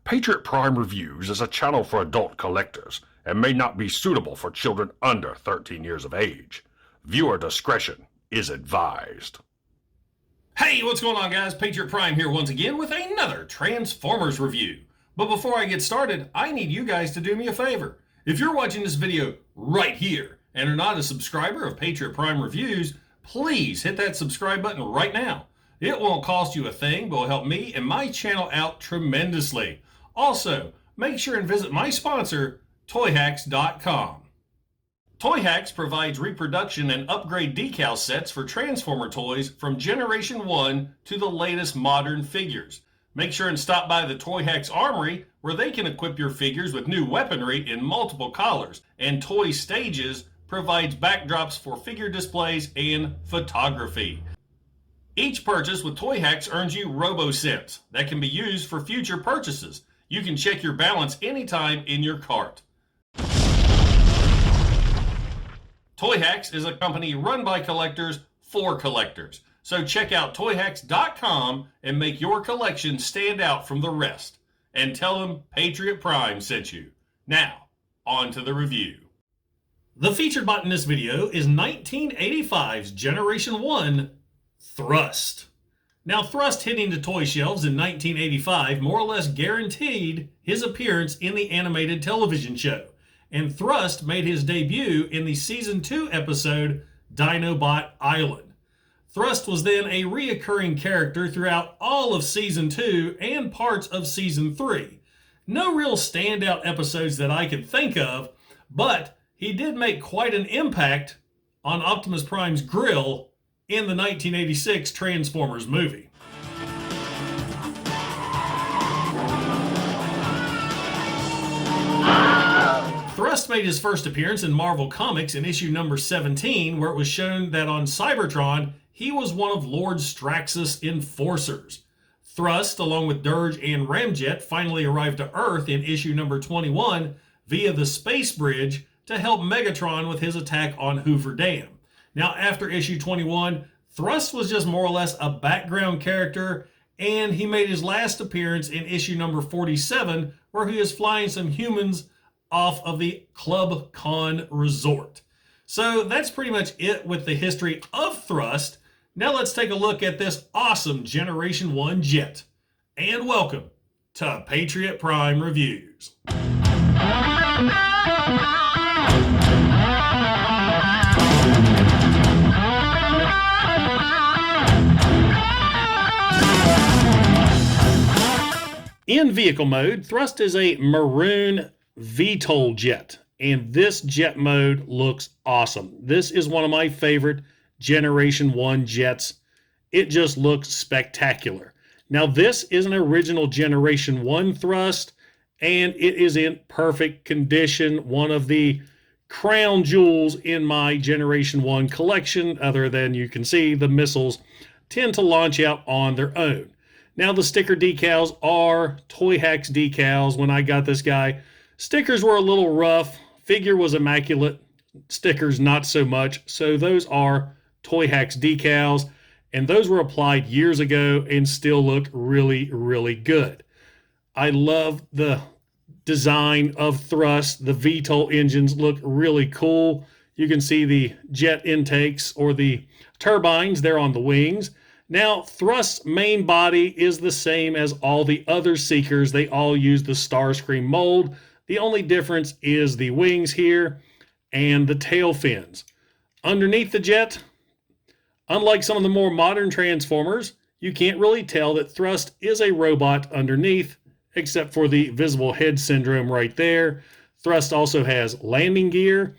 Patriot Prime Reviews is a channel for adult collectors and may not be suitable for children under 13 years of age. Viewer discretion is advised. Hey, what's going on, guys? Patriot Prime here once again with another Transformers review. But before I get started, I need you guys to do me a favor. If you're watching this video right here and are not a subscriber of Patriot Prime Reviews, please hit that subscribe button right now. It won't cost you a thing, but will help me and my channel out tremendously. Also, make sure and visit my sponsor, Toyhax.com. Toyhax provides reproduction and upgrade decal sets for Transformer toys from Generation 1 to the latest modern figures. Make sure and stop by the Toyhax Armory, where they can equip your figures with new weaponry in multiple colors, and Toy Stages provides backdrops for figure displays and photography. Each purchase with Toyhax earns you RoboCents that can be used for future purchases. You can check your balance anytime in your cart. Toyhax is a company run by collectors for collectors. So check out Toyhax.com and make your collection stand out from the rest. And tell them Patriot Prime sent you. Now, on to the review. The featured bot in this video is 1985's Generation 1 Thrust. Now, Thrust hitting the toy shelves in 1985 more or less guaranteed his appearance in the animated television show. And Thrust made his debut in the Season 2 episode Dinobot Island. Thrust was then a reoccurring character throughout all of Season 2 and parts of Season 3. No real standout episodes that I could think of, but he did make quite an impact on Optimus Prime's grill in the 1986 Transformers movie. Thrust made his first appearance in Marvel Comics in issue number 17, where it was shown that on Cybertron, he was one of Lord Straxus' enforcers. Thrust, along with Dirge and Ramjet, finally arrived to Earth in issue number 21 via the space bridge to help Megatron with his attack on Hoover Dam. Now, after issue 21, Thrust was just more or less a background character, and he made his last appearance in issue number 47, where he is flying some humans off of the Club Con Resort. So that's pretty much it with the history of Thrust. Now let's take a look at this awesome Generation 1 jet. And welcome to Patriot Prime Reviews. In vehicle mode, Thrust is a maroon VTOL jet, and this jet mode looks awesome. This is one of my favorite Generation 1 jets. It just looks spectacular. Now, this is an original Generation 1 Thrust, and it is in perfect condition. One of the crown jewels in my Generation 1 collection, other than you can see the missiles tend to launch out on their own. Now, the sticker decals are Toyhax decals. When I got this guy, stickers were a little rough. Figure was immaculate. Stickers not so much. So those are Toyhax decals. And those were applied years ago and still look really, really good. I love the design of Thrust. The VTOL engines look really cool. You can see the jet intakes or the turbines there on the wings. Now, Thrust's main body is the same as all the other Seekers. They all use the Starscream mold. The only difference is the wings here and the tail fins. Underneath the jet, unlike some of the more modern Transformers, you can't really tell that Thrust is a robot underneath, except for the visible head syndrome right there. Thrust also has landing gear,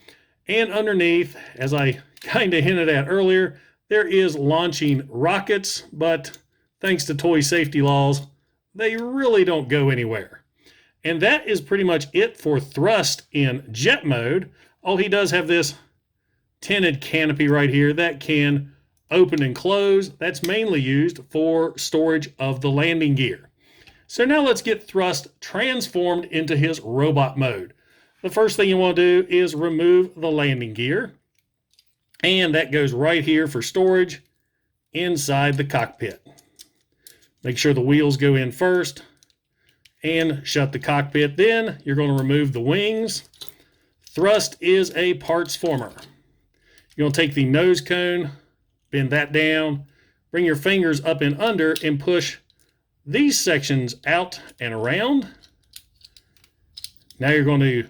and underneath, as I kind of hinted at earlier, there is launching rockets, but thanks to toy safety laws, they really don't go anywhere. And that is pretty much it for Thrust in jet mode. Oh, he does have this tinted canopy right here that can open and close. That's mainly used for storage of the landing gear. So now let's get Thrust transformed into his robot mode. The first thing you want to do is remove the landing gear. And that goes right here for storage inside the cockpit. Make sure the wheels go in first and shut the cockpit. Then you're going to remove the wings. Thrust is a parts former. You're going to take the nose cone, bend that down, bring your fingers up and under, and push these sections out and around. Now you're going to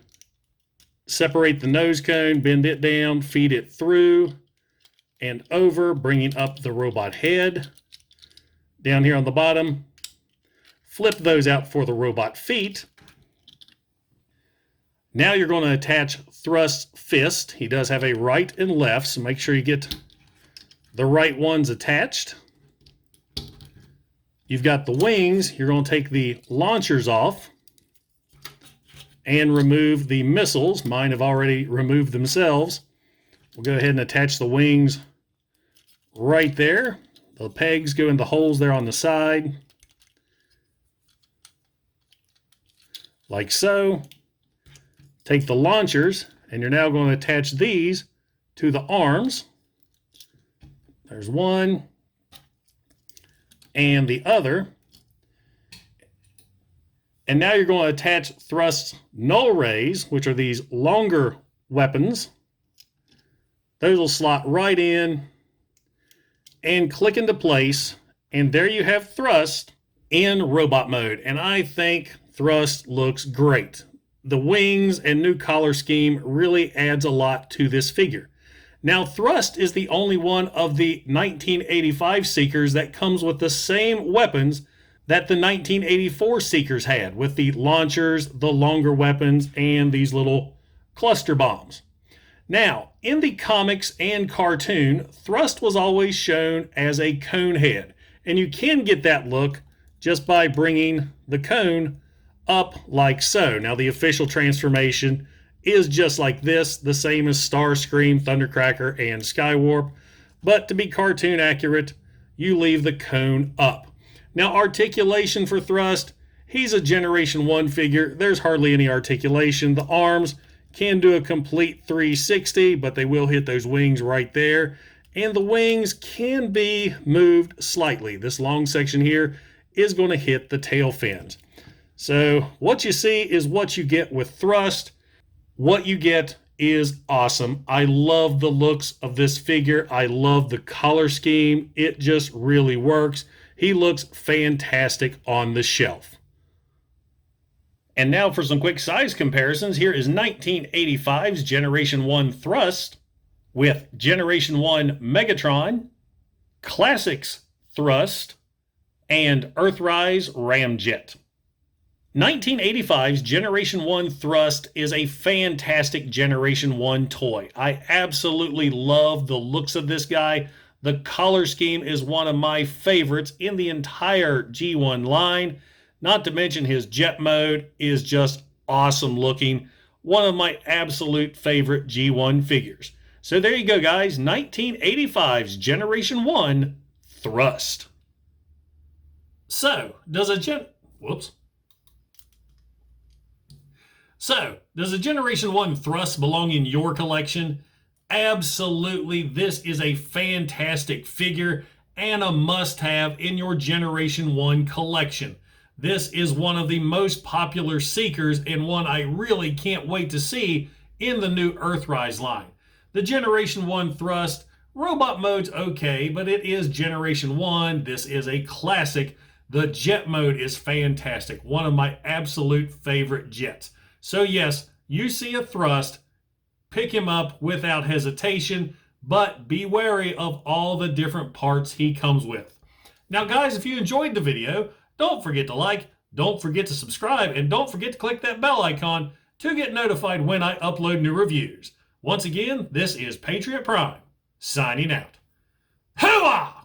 separate the nose cone, bend it down, feed it through and over, bringing up the robot head. Down here on the bottom, flip those out for the robot feet. Now you're going to attach Thrust's fist. He does have a right and left, so make sure you get the right ones attached. You've got the wings. You're going to take the launchers off and remove the missiles. Mine have already removed themselves. We'll go ahead and attach the wings right there. The pegs go in the holes there on the side, like so. Take the launchers, and you're now going to attach these to the arms. There's one, and the other. And now you're going to attach Thrust's null rays, which are these longer weapons. Those will slot right in and click into place, and there you have Thrust in robot mode. And I think Thrust looks great. The wings and new collar scheme really adds a lot to this figure. Now, Thrust is the only one of the 1985 Seekers that comes with the same weapons that the 1984 Seekers had, with the launchers, the longer weapons, and these little cluster bombs. Now, in the comics and cartoon, Thrust was always shown as a cone head, and you can get that look just by bringing the cone up like so. Now, the official transformation is just like this, the same as Starscream, Thundercracker, and Skywarp, but to be cartoon accurate, you leave the cone up. Now, articulation for Thrust, he's a Generation 1 figure. There's hardly any articulation. The arms can do a complete 360, but they will hit those wings right there. And the wings can be moved slightly. This long section here is going to hit the tail fins. So what you see is what you get with Thrust. What you get is awesome. I love the looks of this figure. I love the color scheme. It just really works. He looks fantastic on the shelf. And now for some quick size comparisons. Here is 1985's Generation 1 Thrust with Generation 1 Megatron, Classics Thrust, and Earthrise Ramjet. 1985's Generation 1 Thrust is a fantastic Generation 1 toy. I absolutely love the looks of this guy. The color scheme is one of my favorites in the entire G1 line. Not to mention his jet mode is just awesome looking. One of my absolute favorite G1 figures. So there you go, guys. 1985's Generation 1 Thrust. So, does a Generation 1 Thrust belong in your collection? Absolutely. This is a fantastic figure and a must-have in your Generation 1 collection. This is one of the most popular Seekers and one I really can't wait to see in the new Earthrise line. The Generation 1 Thrust, robot mode's okay, but it is Generation 1. This is a classic. The jet mode is fantastic. One of my absolute favorite jets. So yes, you see a Thrust, pick him up without hesitation, but be wary of all the different parts he comes with. Now guys, if you enjoyed the video, don't forget to like, don't forget to subscribe, and don't forget to click that bell icon to get notified when I upload new reviews. Once again, this is Patriot Prime, signing out. Hooah!